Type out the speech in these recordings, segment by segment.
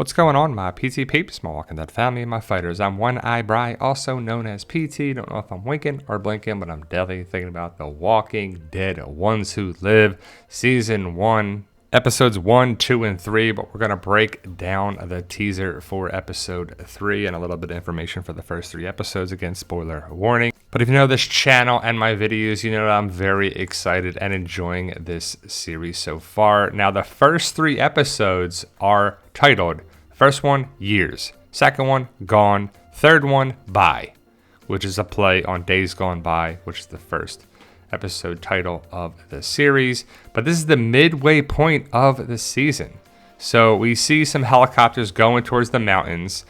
What's going on, my PT peeps, my Walking Dead family, and my fighters? I'm One Eye Bry, also known as PT. Don't know if I'm winking or blinking, but I'm definitely thinking about The Walking Dead, Ones Who Live, Season 1, Episodes 1, 2, and 3, but we're going to break down the teaser for Episode 3 and a little bit of information for the first 3 episodes. Again, spoiler warning. But if you know this channel and my videos, you know that I'm very excited and enjoying this series so far. Now, the first 3 episodes are titled, first one, Years. Second one, Gone. Third one, Bye, which is a play on Days Gone By, which is the first episode title of the series. But this is the midway point of the season. So we see some helicopters going towards the mountains.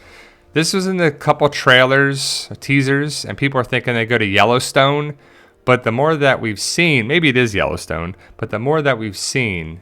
This was in a couple trailers, teasers, and people are thinking they go to Yellowstone. But the more that we've seen, maybe it is Yellowstone, but the more that we've seen,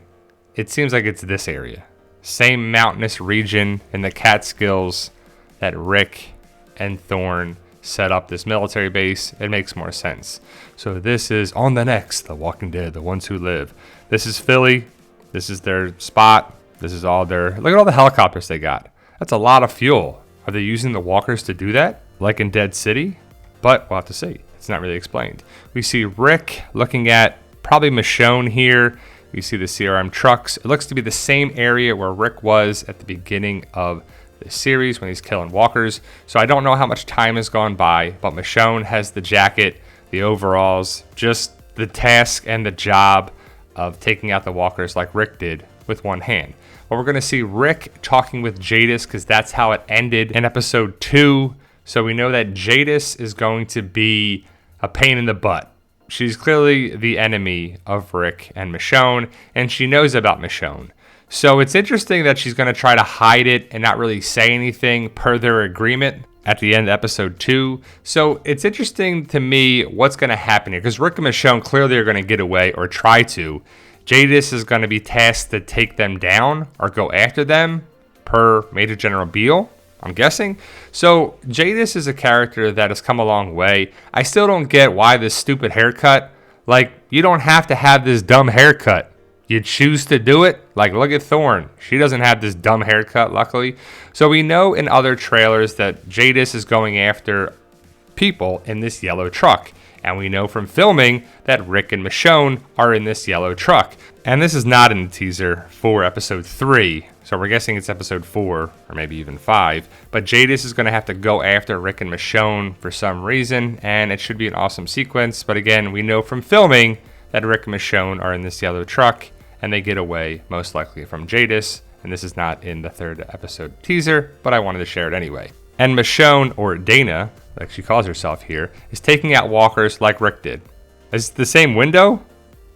it seems like it's this area. Same mountainous region in the Catskills that Rick and Thorne set up this military base. It makes more sense. So this is on the next The Walking Dead, The Ones Who Live. This is Philly. This is their spot. This is all their... Look at all the helicopters they got. That's a lot of fuel. Are they using the walkers to do that? Like in Dead City? But we'll have to see. It's not really explained. We see Rick looking at probably Michonne here. We see the CRM trucks. It looks to be the same area where Rick was at the beginning of the series when he's killing walkers. So I don't know how much time has gone by, but Michonne has the jacket, the overalls, just the task and the job of taking out the walkers like Rick did with one hand. But we're going to see Rick talking with Jadis because that's how it ended in episode 2. So we know that Jadis is going to be a pain in the butt. She's clearly the enemy of Rick and Michonne, and she knows about Michonne. So it's interesting that she's going to try to hide it and not really say anything per their agreement at the end of episode 2. So it's interesting to me what's going to happen here, because Rick and Michonne clearly are going to get away or try to. Jadis is going to be tasked to take them down or go after them per Major General Beale, I'm guessing. So Jadis is a character that has come a long way. I still don't get why this stupid haircut. Like, you don't have to have this dumb haircut. You choose to do it. Like, look at Thorne. She doesn't have this dumb haircut, luckily. So we know in other trailers that Jadis is going after people in this yellow truck. And we know from filming that Rick and Michonne are in this yellow truck. And this is not in the teaser for episode 3. So we're guessing it's episode 4 or maybe even 5. But Jadis is going to have to go after Rick and Michonne for some reason. And it should be an awesome sequence. But again, we know from filming that Rick and Michonne are in this yellow truck. And they get away most likely from Jadis. And this is not in the 3rd episode teaser, but I wanted to share it anyway. And Michonne, or Dana, like she calls herself here, is taking out walkers like Rick did. Is it the same window?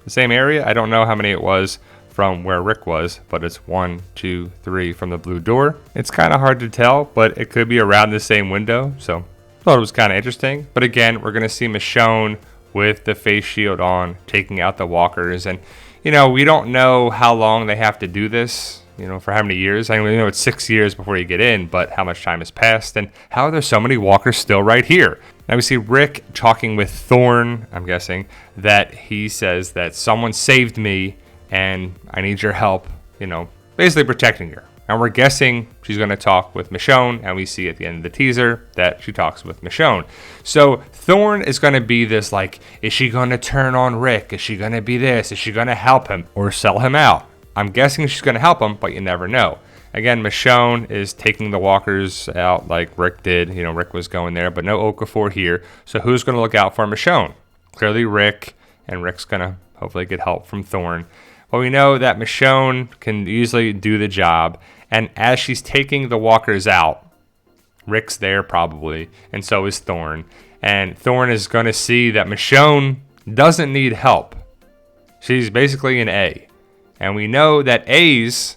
The same area? I don't know how many it was from where Rick was, but it's 1, 2, 3 from the blue door. It's kind of hard to tell, but it could be around the same window. So I thought it was kind of interesting. But again, we're going to see Michonne with the face shield on, taking out the walkers. And, you know, we don't know how long they have to do this. You know, for how many years? I know it's 6 years before you get in, but how much time has passed, and how are there so many walkers still right here? Now we see Rick talking with Thorne, I'm guessing, that he says that someone saved me, and I need your help, you know, basically protecting her. And we're guessing she's going to talk with Michonne, and we see at the end of the teaser that she talks with Michonne. So Thorne is going to be this, like, is she going to turn on Rick? Is she going to be this? Is she going to help him or sell him out? I'm guessing she's going to help him, but you never know. Again, Michonne is taking the walkers out like Rick did. You know, Rick was going there, but no Okafor here. So who's going to look out for Michonne? Clearly Rick, and Rick's going to hopefully get help from Thorne. Well, we know that Michonne can easily do the job, and as she's taking the walkers out, Rick's there probably, and so is Thorne. And Thorne is going to see that Michonne doesn't need help. She's basically an A. And we know that A's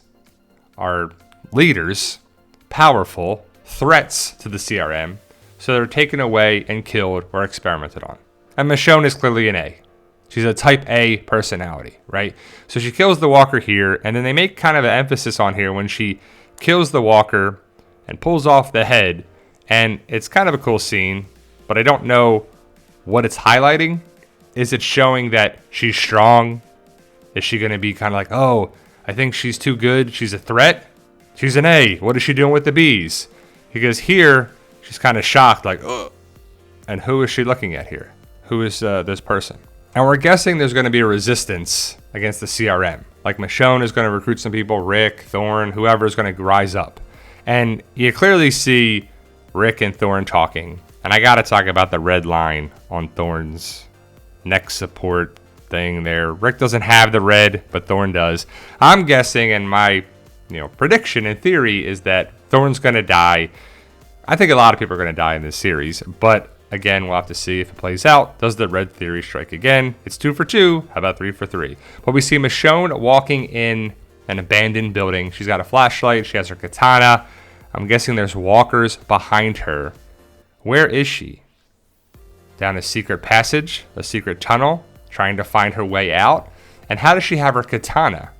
are leaders, powerful, threats to the CRM, so they're taken away and killed or experimented on. And Michonne is clearly an A. She's a type A personality, right? So she kills the walker here, and then they make kind of an emphasis on here when she kills the walker and pulls off the head, and it's kind of a cool scene, but I don't know what it's highlighting. Is it showing that she's strong? Is she going to be kind of like, oh, I think she's too good, she's a threat? She's an A. What is she doing with the B's? Because here, she's kind of shocked, like, ugh. And who is she looking at here? Who is this person? And we're guessing there's going to be a resistance against the CRM. Like Michonne is going to recruit some people, Rick, Thorne, whoever is going to rise up. And you clearly see Rick and Thorne talking. And I got to talk about the red line on Thorne's neck support thing there. Rick doesn't have the red, but Thorne does. I'm guessing, and my prediction and theory is that Thorne's going to die. I think a lot of people are going to die in this series, but again, we'll have to see if it plays out. Does the red theory strike again? It's 2 for 2. How about 3 for 3? But we see Michonne walking in an abandoned building. She's got a flashlight. She has her katana. I'm guessing there's walkers behind her. Where is she? Down a secret passage, a secret tunnel, trying to find her way out. And how does she have her katana?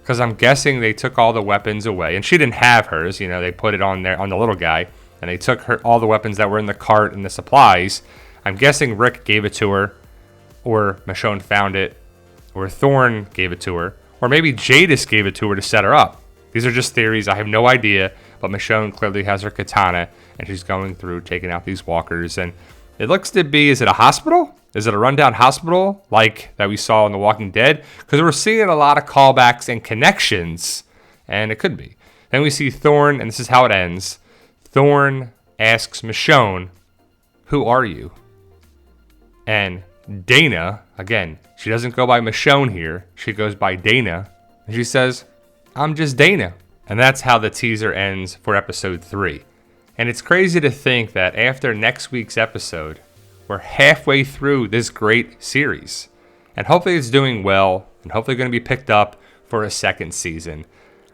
Because I'm guessing they took all the weapons away. And she didn't have hers. They put it on there on the little guy. And they took all the weapons that were in the cart and the supplies. I'm guessing Rick gave it to her, or Michonne found it, or Thorne gave it to her, or maybe Jadis gave it to her to set her up. These are just theories. I have no idea, but Michonne clearly has her katana, and she's going through taking out these walkers. And it looks to be, is it a hospital? Is it a rundown hospital like that we saw in The Walking Dead? Because we're seeing a lot of callbacks and connections, and it could be. Then we see Thorne, and this is how it ends. Thorne asks Michonne, who are you? And Dana, again, she doesn't go by Michonne here. She goes by Dana. And she says, I'm just Dana. And that's how the teaser ends for episode 3. And it's crazy to think that after next week's episode, we're halfway through this great series. And hopefully it's doing well, and hopefully going to be picked up for a second season.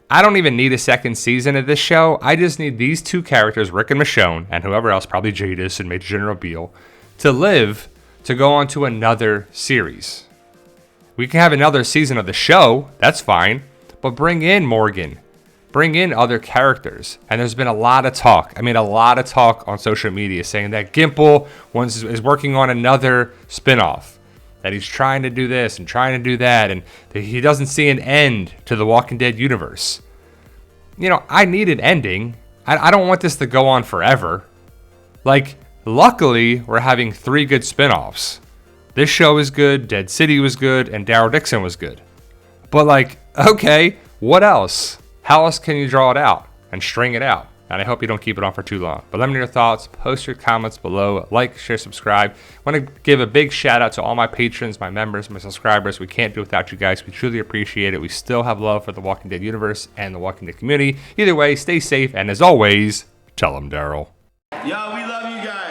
I don't even need a second season of this show. I just need these two characters, Rick and Michonne, and whoever else, probably Jadis and Major General Beale, to live to go on to another series. We can have another season of the show, that's fine, but bring in Morgan. Bring in other characters. And there's been a lot of talk. A lot of talk on social media saying that Gimple is working on another spinoff. That he's trying to do this and trying to do that, and that he doesn't see an end to the Walking Dead universe. I need an ending. I don't want this to go on forever. Luckily, we're having 3 good spinoffs. This show is good, Dead City was good, and Daryl Dixon was good. But okay, what else? How else can you draw it out and string it out? And I hope you don't keep it on for too long. But let me know your thoughts. Post your comments below. Like, share, subscribe. I want to give a big shout out to all my patrons, my members, my subscribers. We can't do it without you guys. We truly appreciate it. We still have love for the Walking Dead universe and the Walking Dead community. Either way, stay safe. And as always, tell them Daryl. Yo, we love you guys.